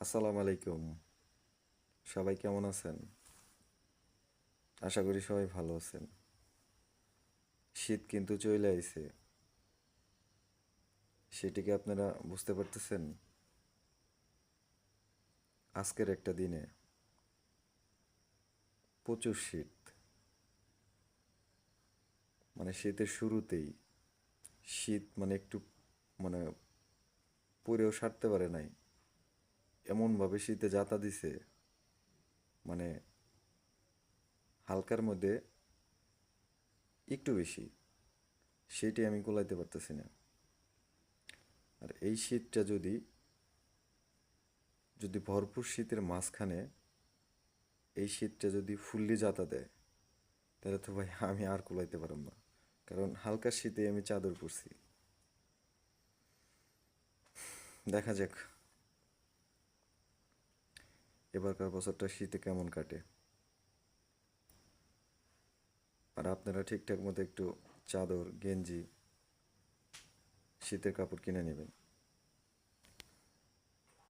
আসসালামু আলাইকুম। সবাই কেমন আছেন? আশা করি সবাই ভালো আছেন। শীত কিন্তু চলে আইছে। সেটিকে আপনারা বুঝতে পারতেছেন? আজকের একটা দিনে প্রচুর শীত। মানে শীতের শুরুতেই শীত মানে একটু মানে পরেও সারতে পারে নাই। এমনভাবে শীতে যাতা দিছে, মানে হালকার মধ্যে একটু বেশি। সেটি আমি কুলাইতে পারতেছি না। আর এই শীতটা যদি যদি ভরপুর শীতের মাঝখানে এই শীতটা যদি ফুললি যাতা দেয়, তাহলে তো ভাই আমি আর কুলাইতে পারব না। কারণ হালকা শীতে আমি চাদর পরছি। দেখা যাক এবারকার বছরটা শীতে কেমন কাটে। আর আপনারা ঠিকঠাক মতো একটু চাদর গেঞ্জি শীতের কাপড় কিনে নেবেন।